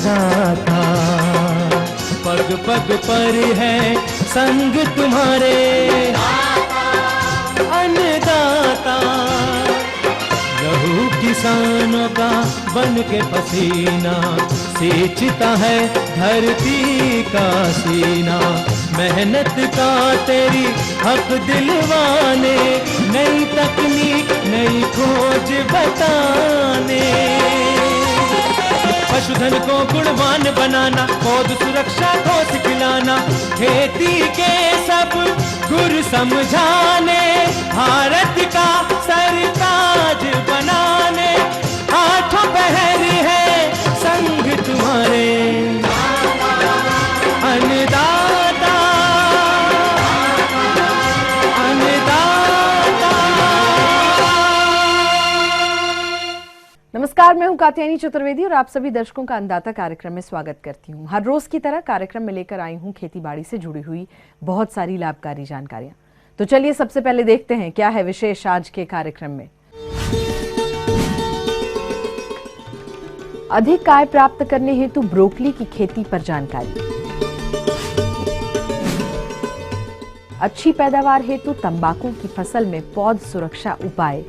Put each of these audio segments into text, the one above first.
अन्नदाता, पग पग पर है संग तुम्हारे अन्नदाता। लहू किसानों का बन के पसीना सींचता है धरती का सीना। मेहनत का तेरी हक दिलवाने, नई तकनीक नई खोज बताने। पशुधन को गुणवान बनाना, पौध सुरक्षा को सिखलाना, खेती के सब गुर समझाने, भारत का सरताज बनाने। आठों पहर है संग तुम्हारे अन्नदाता, अन्नदाता। नमस्कार, मैं हूं कात्यायनी चतुर्वेदी और आप सभी दर्शकों का अन्नदाता कार्यक्रम में स्वागत करती हूं। हर रोज की तरह कार्यक्रम में लेकर आई हूं खेती बाड़ी से जुड़ी हुई बहुत सारी लाभकारी जानकारियां। तो चलिए सबसे पहले देखते हैं क्या है विशेष आज के कार्यक्रम में। अधिक आय प्राप्त करने हेतु ब्रोकली की खेती पर जानकारी। अच्छी पैदावार हेतु तंबाकू की फसल में पौध सुरक्षा उपाय।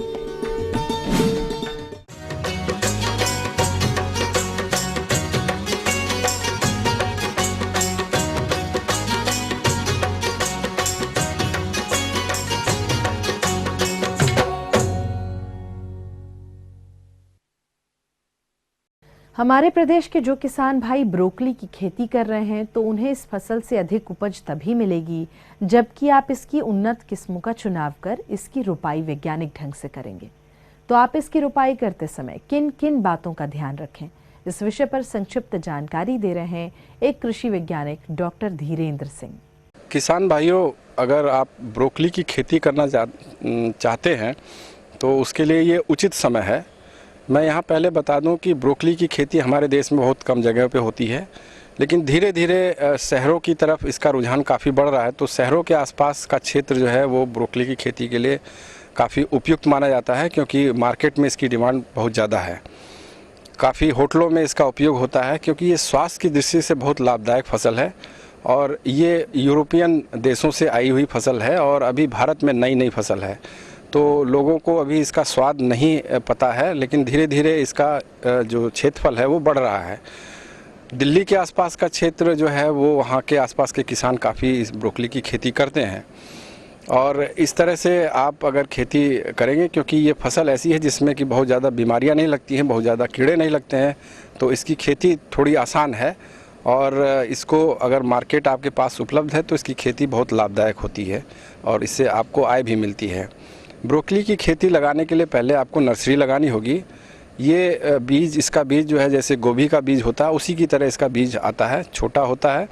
हमारे प्रदेश के जो किसान भाई ब्रोकली की खेती कर रहे हैं तो उन्हें इस फसल से अधिक उपज तभी मिलेगी जबकि आप इसकी उन्नत किस्मों का चुनाव कर इसकी रोपाई वैज्ञानिक ढंग से करेंगे। तो आप इसकी रोपाई करते समय किन किन बातों का ध्यान रखें, इस विषय पर संक्षिप्त जानकारी दे रहे हैं एक कृषि वैज्ञानिक डॉक्टर धीरेन्द्र सिंह। किसान भाइयों, अगर आप ब्रोकली की खेती करना चाहते हैं तो उसके लिए ये उचित समय है। मैं यहाँ पहले बता दूं कि ब्रोकली की खेती हमारे देश में बहुत कम जगह पे होती है, लेकिन धीरे धीरे शहरों की तरफ इसका रुझान काफ़ी बढ़ रहा है। तो शहरों के आसपास का क्षेत्र जो है वो ब्रोकली की खेती के लिए काफ़ी उपयुक्त माना जाता है, क्योंकि मार्केट में इसकी डिमांड बहुत ज़्यादा है। काफ़ी होटलों में इसका उपयोग होता है क्योंकि ये स्वास्थ्य की दृष्टि से बहुत लाभदायक फसल है और ये यूरोपियन देशों से आई हुई फसल है और अभी भारत में नई फसल है। तो लोगों को अभी इसका स्वाद नहीं पता है, लेकिन धीरे धीरे इसका जो क्षेत्रफल है वो बढ़ रहा है। दिल्ली के आसपास का क्षेत्र जो है वो वहाँ के आसपास के किसान काफ़ी इस ब्रोकली की खेती करते हैं और इस तरह से आप अगर खेती करेंगे, क्योंकि ये फसल ऐसी है जिसमें कि बहुत ज़्यादा बीमारियाँ नहीं लगती हैं, बहुत ज़्यादा कीड़े नहीं लगते हैं, तो इसकी खेती थोड़ी आसान है और इसको अगर मार्केट आपके पास उपलब्ध है तो इसकी खेती बहुत लाभदायक होती है और इससे आपको आय भी मिलती है। ब्रोकली की खेती लगाने के लिए पहले आपको नर्सरी लगानी होगी। ये बीज, इसका बीज जो है जैसे गोभी का बीज होता है उसी की तरह इसका बीज आता है, छोटा होता है।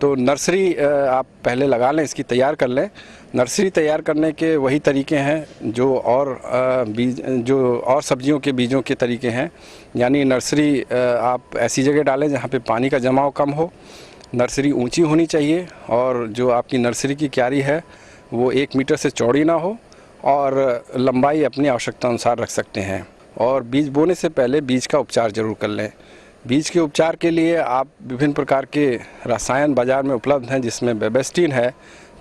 तो नर्सरी आप पहले लगा लें, इसकी तैयार कर लें। नर्सरी तैयार करने के वही तरीके हैं जो और सब्जियों के बीजों के तरीके हैं, यानी नर्सरी आप ऐसी जगह डालें जहाँ पे पानी का जमाव कम हो। नर्सरी ऊंची होनी चाहिए और जो आपकी नर्सरी की क्यारी है वो 1 मीटर से चौड़ी ना हो और लंबाई अपनी आवश्यकता अनुसार रख सकते हैं। और बीज बोने से पहले बीज का उपचार जरूर कर लें। बीज के उपचार के लिए आप विभिन्न प्रकार के रसायन बाज़ार में उपलब्ध हैं, जिसमें बेबेस्टिन है,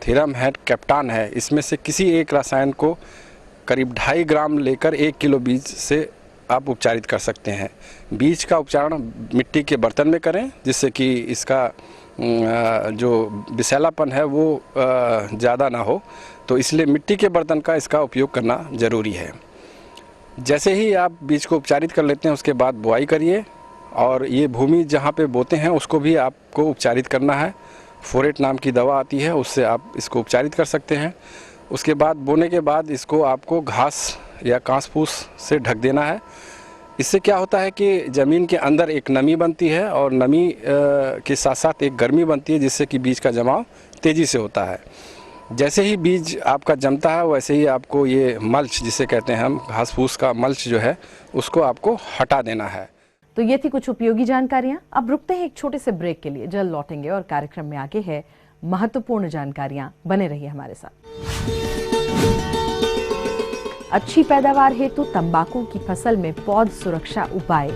थीरम है, कैप्टान है। इसमें से किसी एक रसायन को करीब 2.5 ग्राम लेकर 1 किलो बीज से आप उपचारित कर सकते हैं। बीज का उपचारण मिट्टी के बर्तन में करें जिससे कि इसका जो विषैलापन है वो ज़्यादा ना हो, तो इसलिए मिट्टी के बर्तन का इसका उपयोग करना ज़रूरी है। जैसे ही आप बीज को उपचारित कर लेते हैं उसके बाद बुआई करिए और ये भूमि जहाँ पे बोते हैं उसको भी आपको उपचारित करना है। फोरेट नाम की दवा आती है, उससे आप इसको उपचारित कर सकते हैं। उसके बाद बोने के बाद इसको आपको घास या घास फूस से ढक देना है। इससे क्या होता है कि ज़मीन के अंदर एक नमी बनती है और नमी के साथ साथ एक गर्मी बनती है, जिससे कि बीज का जमाव तेज़ी से होता है। जैसे ही बीज आपका जमता है वैसे ही आपको ये मल्च, जिसे कहते हैं हम घास फूस का मल्च जो है, उसको आपको हटा देना है। तो ये थी कुछ उपयोगी जानकारियां। अब रुकते हैं एक छोटे से ब्रेक के लिए, जल्द लौटेंगे और कार्यक्रम में आगे है महत्वपूर्ण जानकारियां। बने रहिए हमारे साथ। अच्छी पैदावार हेतु तंबाकू की फसल में पौध सुरक्षा उपाय।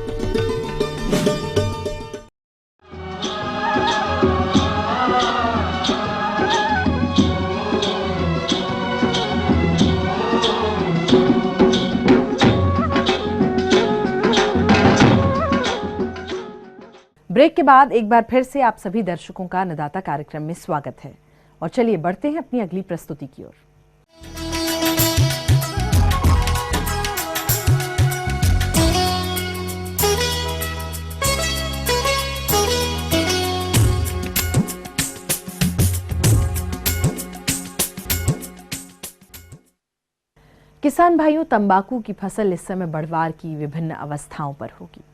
ब्रेक के बाद एक बार फिर से आप सभी दर्शकों का अन्नदाता कार्यक्रम में स्वागत है और चलिए बढ़ते हैं अपनी अगली प्रस्तुति की ओर। किसान भाइयों, तंबाकू की फसल इस समय बढ़वार की विभिन्न अवस्थाओं पर होगी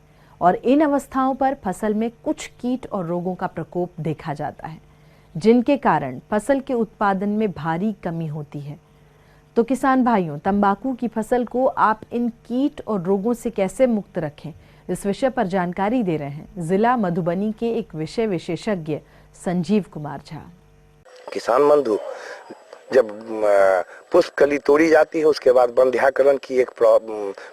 और इन अवस्थाओं पर फसल में कुछ कीट और रोगों का प्रकोप देखा जाता है, जिनके कारण फसल के उत्पादन में भारी कमी होती है। तो किसान भाइयों, तंबाकू की फसल को आप इन कीट और रोगों से कैसे मुक्त रखें, इस विषय पर जानकारी दे रहे हैं जिला मधुबनी के एक विषय विशेषज्ञ संजीव कुमार झा। किसान बंधु, जब पुष्प कली तोड़ी जाती है उसके बाद बंध्याकरण की एक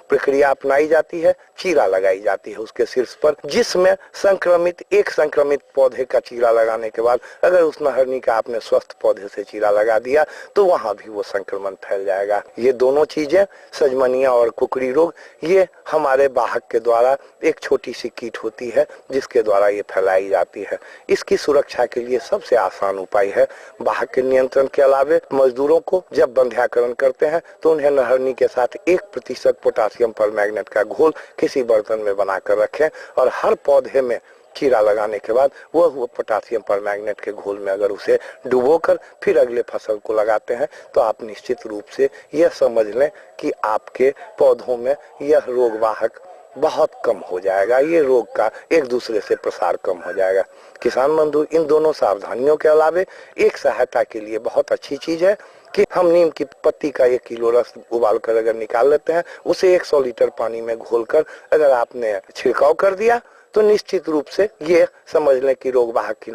प्रक्रिया अपनाई जाती है, चीरा लगाई जाती है उसके शीर्ष पर, जिसमें एक संक्रमित पौधे का चीरा लगाने के बाद अगर उस नहरनी का आपने स्वस्थ पौधे से चीरा लगा दिया तो वहां भी वो संक्रमण फैल जाएगा। ये दोनों चीजें, सजमनिया और कुकड़ी रोग, ये हमारे वाहक के द्वारा एक छोटी सी कीट होती है जिसके द्वारा ये फैलाई जाती है। इसकी सुरक्षा के लिए सबसे आसान उपाय है वाहक के नियंत्रण के अलावे मजदूरों को जब बंध्याकरण करते हैं तो उन्हें नहरनी के साथ 1% पोटासियम परमैंगनेट का घोल किसी बर्तन में बनाकर रखें और हर पौधे में चीरा लगाने के बाद वो पोटासियम परमैंगनेट के घोल में अगर उसे डुबोकर फिर अगले फसल को लगाते हैं तो आप निश्चित रूप से यह समझ लें कि आपके पौधों में यह रोग वाहक बहुत कम हो जाएगा, ये रोग का एक दूसरे से प्रसार कम हो जाएगा। किसान बंधु, इन दोनों सावधानियों के अलावे एक सहायता के लिए बहुत अच्छी चीज है कि हम नीम की पत्ती का 1 किलो रस उबाल कर अगर निकाल लेते हैं, उसे 100 लीटर पानी में घोलकर अगर आपने छिड़काव कर दिया तो निश्चित रूप से ये समझ लें कि रोग वाहक की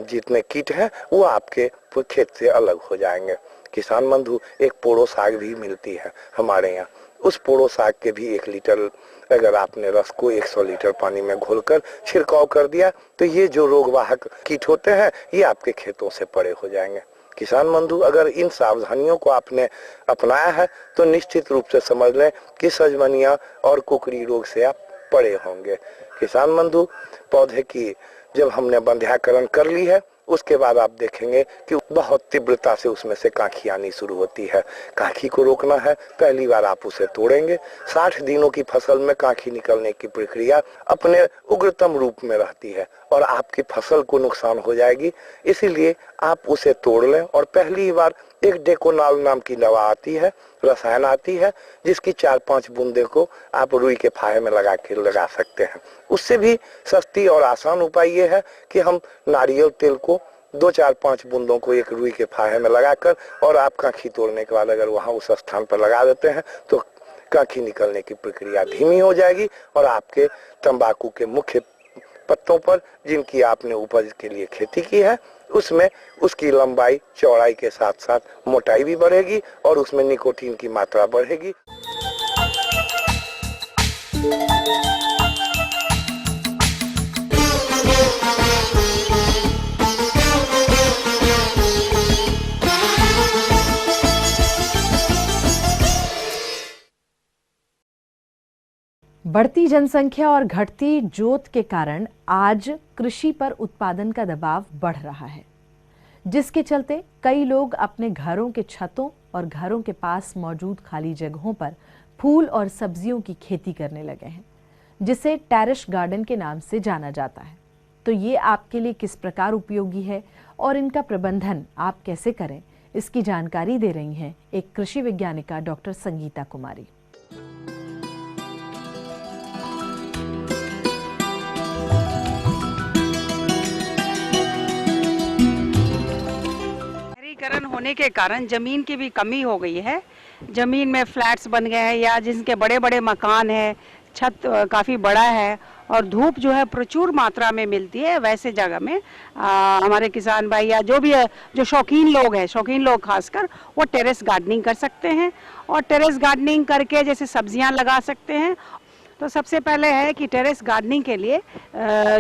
जितने कीट हैं वो आपके खेत से अलग हो जाएंगे। किसान बंधु, एक पोड़ो साग भी मिलती है हमारे यहाँ, उस पोड़ो साग के भी 1 लीटर अगर आपने रस को 100 लीटर पानी में घोलकर छिड़काव कर दिया तो ये जो रोग वाहक कीट होते हैं ये आपके खेतों से परे हो जाएंगे। किसान बंधु, अगर इन सावधानियों को आपने अपनाया है तो निश्चित रूप से समझ लें कि सजमनिया और कुकड़ी रोग से आप परे होंगे। किसान बंधु, पौधे की जब हमने बंध्याकरण कर ली है उसके बाद आप देखेंगे कि बहुत तीव्रता से उसमें से कांखी आनी शुरू होती है। कांखी को रोकना है, पहली बार आप उसे तोड़ेंगे, 60 दिनों की फसल में कांखी निकलने की प्रक्रिया अपने उग्रतम रूप में रहती है और आपकी फसल को नुकसान हो जाएगी। इसीलिए आप उसे तोड़ लें और पहली बार एक डेकोनाल नाम की दवा आती है, रसायन आती है, जिसकी 4-5 बूंदे को आप रुई के फाहे में लगा सकते हैं। उससे भी सस्ती और आसान उपाय ये है कि हम नारियल तेल को 2-4-5 बूंदों को एक रुई के फाहे में लगाकर और आप कांखी तोड़ने के बाद अगर वहां उस स्थान पर लगा देते हैं तो कांखी निकलने की प्रक्रिया धीमी हो जाएगी और आपके तंबाकू के मुख्य पत्तों पर जिनकी आपने उपज के लिए खेती की है उसमें उसकी लंबाई चौड़ाई के साथ साथ मोटाई भी बढ़ेगी और उसमें निकोटीन की मात्रा बढ़ेगी। बढ़ती जनसंख्या और घटती जोत के कारण आज कृषि पर उत्पादन का दबाव बढ़ रहा है, जिसके चलते कई लोग अपने घरों के छतों और घरों के पास मौजूद खाली जगहों पर फूल और सब्जियों की खेती करने लगे हैं, जिसे टेरेस गार्डन के नाम से जाना जाता है। तो ये आपके लिए किस प्रकार उपयोगी है और इनका प्रबंधन आप कैसे करें, इसकी जानकारी दे रही हैं एक कृषि वैज्ञानिका डॉक्टर संगीता कुमारी। शहरीकरण होने के कारण जमीन की भी कमी हो गई है। जमीन में फ्लैट्स बन गए हैं या जिनके बड़े बड़े मकान हैं, छत काफ़ी बड़ा है और धूप जो है प्रचुर मात्रा में मिलती है, वैसे जगह में हमारे किसान भाई या जो भी है, जो शौकीन लोग खासकर, वो टेरेस गार्डनिंग कर सकते हैं और टेरेस गार्डनिंग करके जैसे सब्जियां लगा सकते हैं। तो सबसे पहले है कि टेरेस गार्डनिंग के लिए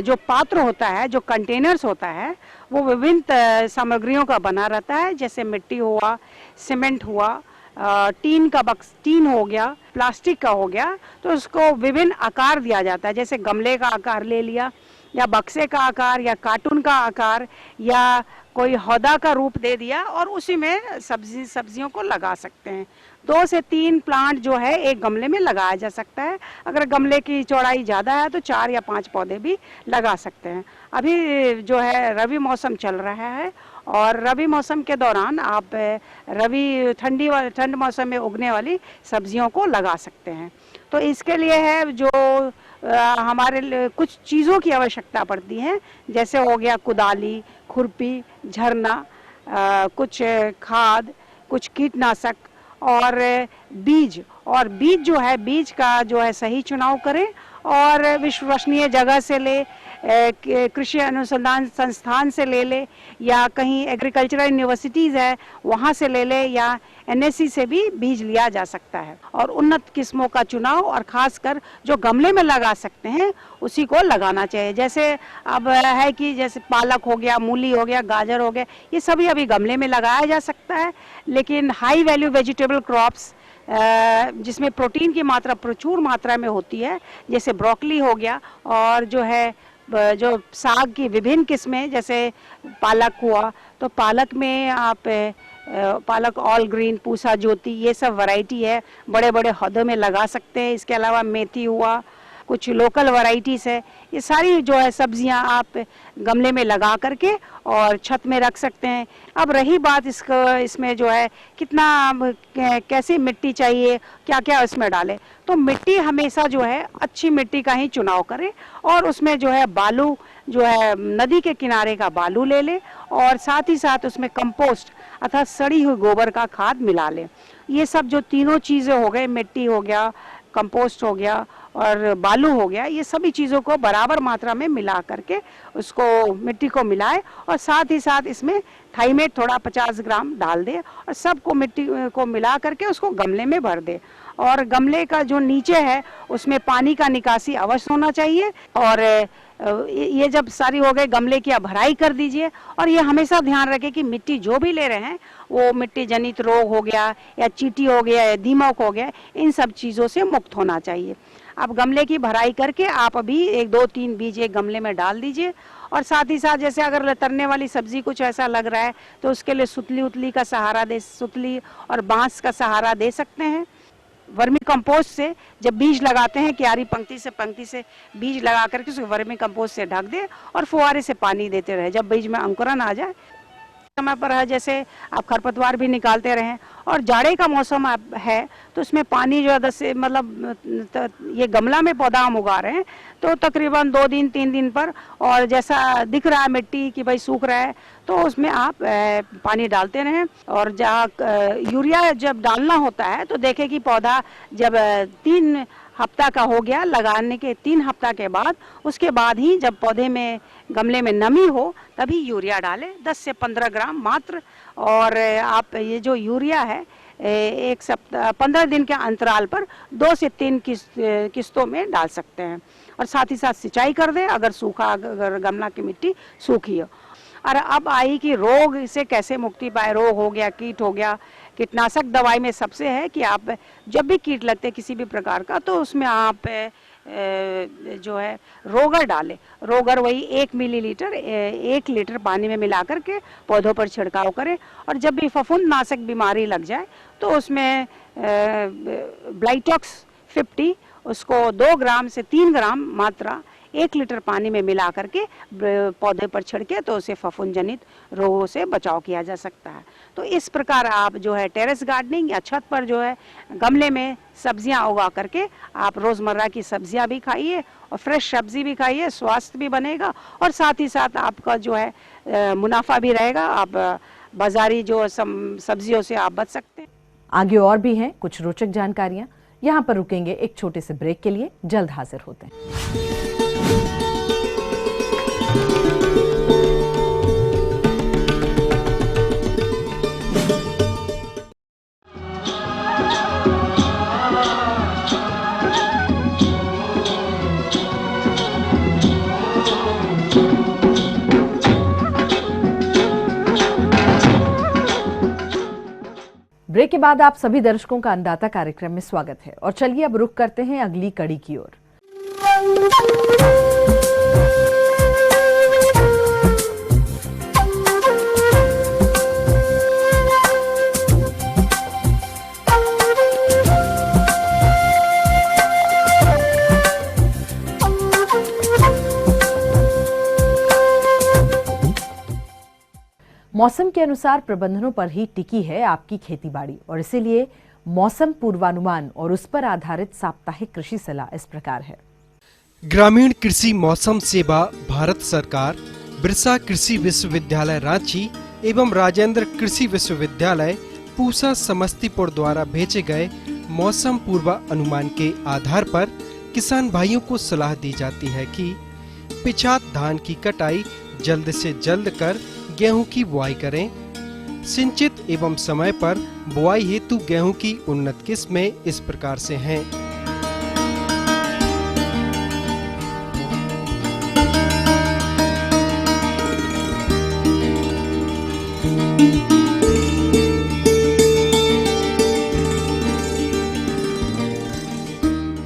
जो पात्र होता है, जो कंटेनर्स होता है, वो विभिन्न सामग्रियों का बना रहता है, जैसे मिट्टी हुआ, सीमेंट हुआ, टीन हो गया, प्लास्टिक का हो गया। तो उसको विभिन्न आकार दिया जाता है, जैसे गमले का आकार ले लिया या बक्से का आकार या कार्टून का आकार या कोई हौदा का रूप दे दिया और उसी में सब्जियों को लगा सकते हैं। 2 से 3 प्लांट जो है एक गमले में लगाया जा सकता है। अगर गमले की चौड़ाई ज़्यादा है तो 4 या 5 पौधे भी लगा सकते हैं। अभी जो है रबी मौसम चल रहा है और रबी मौसम के दौरान आप ठंड मौसम में उगने वाली सब्जियों को लगा सकते हैं। तो इसके लिए है जो हमारे लिए कुछ चीज़ों की आवश्यकता पड़ती है, जैसे हो गया कुदाली, खुरपी, झरना, कुछ खाद, कुछ कीटनाशक और बीज। और बीज जो है, बीज का जो है सही चुनाव करें और विश्वसनीय जगह से ले, कृषि अनुसंधान संस्थान से ले ले या कहीं एग्रीकल्चरल यूनिवर्सिटीज़ है वहाँ से ले ले या NSC से भी बीज लिया जा सकता है। और उन्नत किस्मों का चुनाव और ख़ासकर जो गमले में लगा सकते हैं उसी को लगाना चाहिए। जैसे अब है कि जैसे पालक हो गया, मूली हो गया, गाजर हो गया, ये सभी अभी गमले में लगाया जा सकता है। लेकिन हाई वैल्यू वेजिटेबल क्रॉप्स जिसमें प्रोटीन की मात्रा प्रचुर मात्रा में होती है, जैसे ब्रोकली हो गया और जो है जो साग की विभिन्न किस्में, जैसे पालक हुआ तो पालक में आप पालक ऑल ग्रीन, पूसा ज्योति, ये सब वैरायटी है, बड़े बड़े हौदों में लगा सकते हैं। इसके अलावा मेथी हुआ, कुछ लोकल वैरायटीज़ है, ये सारी जो है सब्जियां आप गमले में लगा करके और छत में रख सकते हैं। अब रही बात इसमें जो है कितना कैसी मिट्टी चाहिए, क्या क्या इसमें डालें, तो मिट्टी हमेशा जो है अच्छी मिट्टी का ही चुनाव करें और उसमें जो है बालू, जो है नदी के किनारे का बालू ले लें और साथ ही साथ उसमें कंपोस्ट अर्थात सड़ी हुई गोबर का खाद मिला लें। ये सब जो तीनों चीज़ें हो गए, मिट्टी हो गया, कंपोस्ट हो गया और बालू हो गया, ये सभी चीज़ों को बराबर मात्रा में मिला करके उसको मिट्टी को मिलाए और साथ ही साथ इसमें थाइमेट थोड़ा 50 ग्राम डाल दे और सबको मिट्टी को मिला करके उसको गमले में भर दे। और गमले का जो नीचे है उसमें पानी का निकासी अवश्य होना चाहिए। और ये जब सारी हो गई गमले की भराई कर दीजिए और ये हमेशा ध्यान रखें कि मिट्टी जो भी ले रहे हैं वो मिट्टी जनित रोग हो गया या चींटी हो गया या दीमक हो गया, इन सब चीज़ों से मुक्त होना चाहिए। आप गमले की भराई करके आप अभी 1, 2, 3 बीज एक गमले में डाल दीजिए और साथ ही साथ जैसे अगर लतरने वाली सब्जी कुछ ऐसा लग रहा है तो उसके लिए सुतली का सहारा सुतली और बांस का सहारा दे सकते हैं। वर्मी कंपोस्ट से जब बीज लगाते हैं, क्यारी पंक्ति से बीज लगा करके उसको वर्मी कंपोस्ट से ढक दे और फुहारे से पानी देते रहे। जब बीज में अंकुरन आ जाए समय पर है, जैसे आप खरपतवार भी निकालते रहें और जाड़े का मौसम है तो उसमें पानी जो है से मतलब ये गमला में पौधा हम उगा रहे हैं तो तकरीबन 2 दिन 3 दिन पर, और जैसा दिख रहा है मिट्टी कि भाई सूख रहा है तो उसमें आप पानी डालते रहें। और जहाँ यूरिया जब डालना होता है तो देखें कि पौधा जब 3 हफ्ता का हो गया, लगाने के 3 हफ्ता के बाद, उसके बाद ही जब पौधे में गमले में नमी हो तभी यूरिया डालें, 10 से 15 ग्राम मात्र। और आप ये जो यूरिया है 1 सप्ताह 15 दिन के अंतराल पर 2 से 3 किस्तों में डाल सकते हैं और साथ ही साथ सिंचाई कर दें अगर गमला की मिट्टी सूखी हो। और अब आई कि रोग से कैसे मुक्ति पाए। रोग हो गया, कीट हो गया, कीटनाशक दवाई में सबसे है कि आप जब भी कीट लगते किसी भी प्रकार का तो उसमें आप जो है रोगर डालें। रोगर वही 1 मिलीलीटर 1 लीटर पानी में मिला करके पौधों पर छिड़काव करें। और जब भी फफूंदनाशक बीमारी लग जाए तो उसमें ब्लाइटॉक्स 50 उसको 2 ग्राम से 3 ग्राम मात्रा 1 लीटर पानी में मिला करके पौधे पर छिड़के तो उसे फफूंद जनित रोगों से बचाव किया जा सकता है। तो इस प्रकार आप जो है टेरेस गार्डनिंग या छत पर जो है गमले में सब्जियां उगा करके आप रोज़मर्रा की सब्जियां भी खाइए और फ्रेश सब्जी भी खाइए, स्वास्थ्य भी बनेगा और साथ ही साथ आपका जो है मुनाफा भी रहेगा। आप बाजारी जो सब्जियों से आप बच सकते हैं। आगे और भी हैं कुछ रोचक जानकारियां, यहाँ पर रुकेंगे एक छोटे से ब्रेक के लिए, जल्द हाजिर होते हैं। ब्रेक के बाद आप सभी दर्शकों का अन्नदाता कार्यक्रम में स्वागत है और चलिए अब रुख करते हैं अगली कड़ी की ओर। मौसम के अनुसार प्रबंधनों पर ही टिकी है आपकी खेतीबाड़ी और इसीलिए मौसम पूर्वानुमान और उस पर आधारित साप्ताहिक कृषि सलाह इस प्रकार है। ग्रामीण कृषि मौसम सेवा भारत सरकार, बिरसा कृषि विश्वविद्यालय रांची एवं राजेंद्र कृषि विश्वविद्यालय पूसा समस्तीपुर द्वारा भेजे गए मौसम पूर्वानुमान के आधार पर किसान भाइयों को सलाह दी जाती है कि पिछात धान की कटाई जल्द से जल्द कर गेहूं की बुआई करें। सिंचित एवं समय पर बुआई हेतु गेहूं की उन्नत किस्में इस प्रकार से हैं।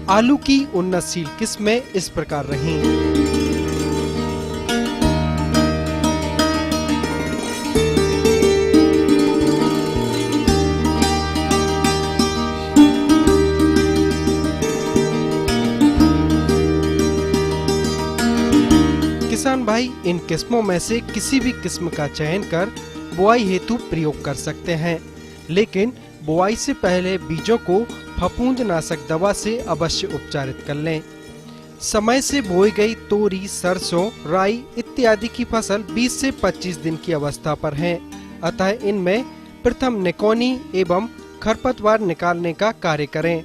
आलू की उन्नतशील किस्में इस प्रकार रहीं। किसान भाई इन किस्मों में से किसी भी किस्म का चयन कर बुआई हेतु प्रयोग कर सकते हैं, लेकिन बुआई से पहले बीजों को फफूंदनाशक दवा से अवश्य उपचारित कर लें। समय से बोई गई तोरी, सरसों, राई इत्यादि की फसल 20 से 25 दिन की अवस्था पर है, अतः इनमें प्रथम निकौनी एवं खरपतवार निकालने का कार्य करें।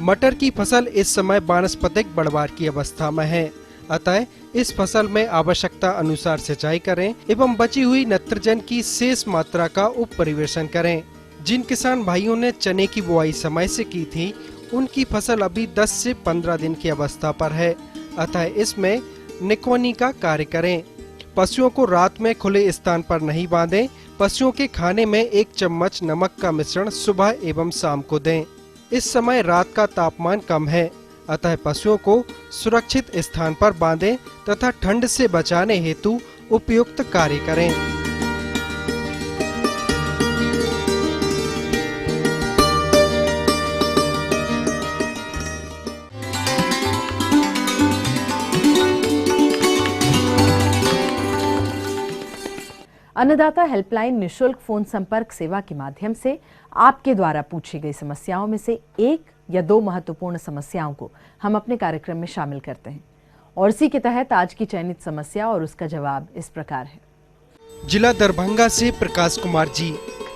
मटर की फसल इस समय वानस्पतिक बढ़वार की अवस्था में है, अतः इस फसल में आवश्यकता अनुसार सिंचाई करें एवं बची हुई नाइट्रोजन की शेष मात्रा का उप परिवेशन करें। जिन किसान भाइयों ने चने की बुआई समय से की थी, उनकी फसल अभी 10 से 15 दिन की अवस्था पर है, अतः इसमें निकौनी का कार्य करें। पशुओं को रात में खुले स्थान पर नहीं बांधें। पशुओं के खाने में 1 चम्मच नमक का मिश्रण सुबह एवं शाम को दें। इस समय रात का तापमान कम है, अतः पशुओं को सुरक्षित स्थान पर बांधें तथा ठंड से बचाने हेतु उपयुक्त कार्य करें। अन्नदाता हेल्पलाइन निशुल्क फोन संपर्क सेवा के माध्यम से आपके द्वारा पूछी गई समस्याओं में से 1 या 2 महत्वपूर्ण समस्याओं को हम अपने कार्यक्रम में शामिल करते हैं और इसी के तहत आज की चयनित समस्या और उसका जवाब इस प्रकार है। जिला दरभंगा से प्रकाश कुमार जी,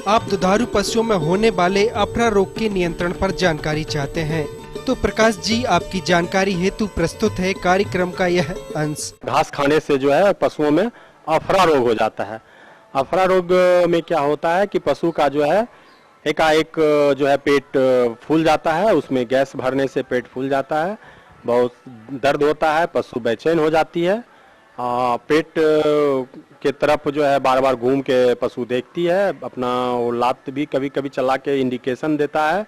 आप दुधारू पशुओं में होने वाले अफरा रोग के नियंत्रण पर जानकारी चाहते हैं। तो प्रकाश जी, आपकी जानकारी हेतु प्रस्तुत है कार्यक्रम का यह अंश। घास खाने से जो है पशुओं में अफरा रोग हो जाता है। अफरा रोग में क्या होता है कि पशु का जो है एकाएक जो है पेट फूल जाता है, उसमें गैस भरने से पेट फूल जाता है, बहुत दर्द होता है, पशु बेचैन हो जाती है, पेट के तरफ जो है बार बार घूम के पशु देखती है, अपना वो लात भी कभी कभी चला के इंडिकेशन देता है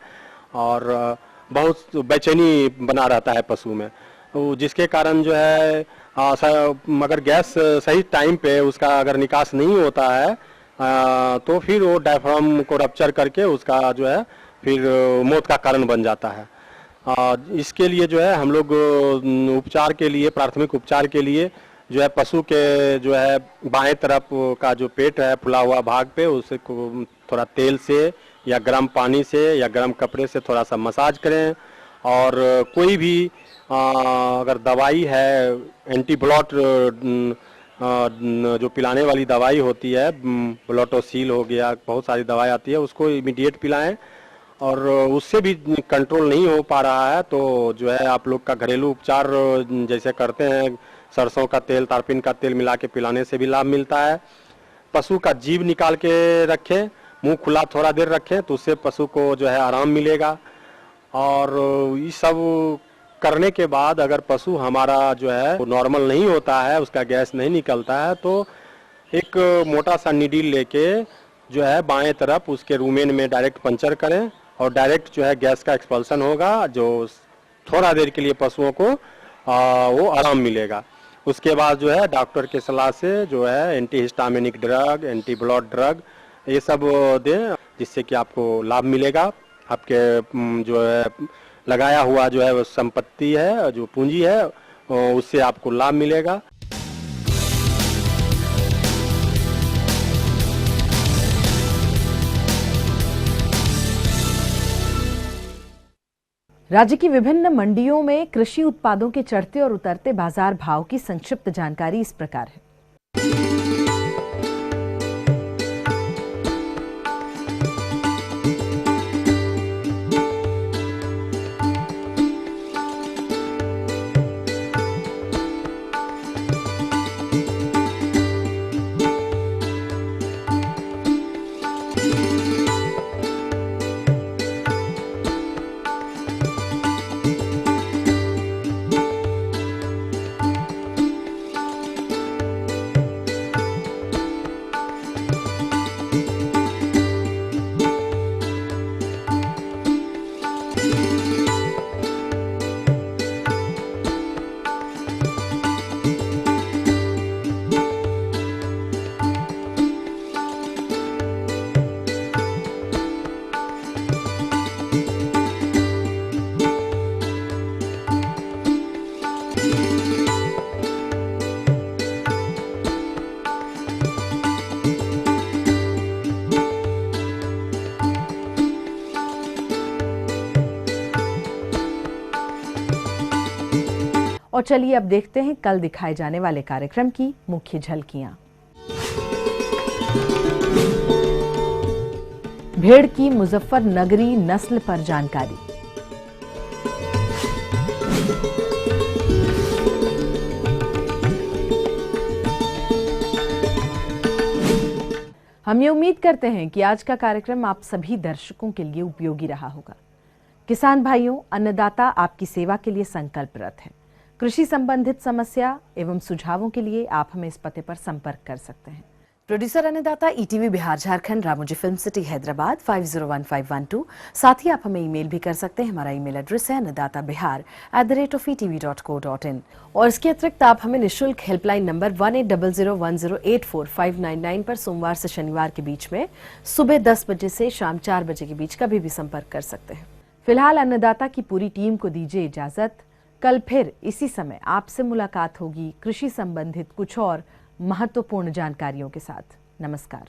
और बहुत बेचैनी बना रहता है पशु में, तो जिसके कारण जो है अगर गैस सही टाइम पे उसका अगर निकास नहीं होता है तो फिर वो डायफ्राम को रप्चर करके उसका जो है फिर मौत का कारण बन जाता है। इसके लिए जो है हम लोग उपचार के लिए, प्राथमिक उपचार के लिए जो है पशु के जो है बाएं तरफ का जो पेट है फुला हुआ भाग पे उसे थोड़ा तेल से या गर्म पानी से या गर्म कपड़े से थोड़ा सा मसाज करें और कोई भी अगर दवाई है एंटी ब्लॉट जो पिलाने वाली दवाई होती है, ब्लोटोसील हो गया, बहुत सारी दवाई आती है, उसको इमीडिएट पिलाएं और उससे भी कंट्रोल नहीं हो पा रहा है तो जो है आप लोग का घरेलू उपचार जैसे करते हैं, सरसों का तेल, तारपीन का तेल मिला के पिलाने से भी लाभ मिलता है। पशु का जीभ निकाल के रखें, मुंह खुला थोड़ा देर रखें तो उससे पशु को जो है आराम मिलेगा। और ये सब करने के बाद अगर पशु हमारा जो है नॉर्मल नहीं होता है, उसका गैस नहीं निकलता है, तो एक मोटा सा नीडल लेके जो है बाएं तरफ उसके रूमेन में डायरेक्ट पंचर करें और डायरेक्ट जो है गैस का एक्सपल्सन होगा, जो थोड़ा देर के लिए पशुओं को वो आराम मिलेगा। उसके बाद जो है डॉक्टर के सलाह से जो है anti histaminic drug, anti blood drug ये सब दें, जिससे कि आपको लाभ मिलेगा। आपके जो है लगाया हुआ जो है वो संपत्ति है, जो पूंजी है, उससे आपको लाभ मिलेगा। राज्य की विभिन्न मंडियों में कृषि उत्पादों के चढ़ते और उतरते बाजार भाव की संक्षिप्त जानकारी इस प्रकार है। और चलिए अब देखते हैं कल दिखाए जाने वाले कार्यक्रम की मुख्य झलकियां। भेड़ की मुजफ्फरनगरी नस्ल पर जानकारी। हम ये उम्मीद करते हैं कि आज का कार्यक्रम आप सभी दर्शकों के लिए उपयोगी रहा होगा। किसान भाइयों, अन्नदाता आपकी सेवा के लिए संकल्परत है। कृषि संबंधित समस्या एवं सुझावों के लिए आप हमें इस पते पर संपर्क कर सकते हैं। प्रोड्यूसर अन्नदाता ETV Bihar Jharkhand, Ramoji film city Hyderabad 501512। साथ ही आप हमें ईमेल भी कर सकते हैं। हमारा ईमेल एड्रेस है annadatabihar@etv.co.in। और इसके अतिरिक्त आप हमें निःशुल्क हेल्पलाइन नंबर 180010845999 पर सोमवार से शनिवार के बीच में सुबह 10 बजे से शाम 4 बजे के बीच कभी भी संपर्क कर सकते हैं। फिलहाल अन्नदाता की पूरी टीम को दीजिए इजाजत। कल फिर इसी समय आपसे मुलाकात होगी कृषि संबंधित कुछ और महत्वपूर्ण जानकारियों के साथ। नमस्कार।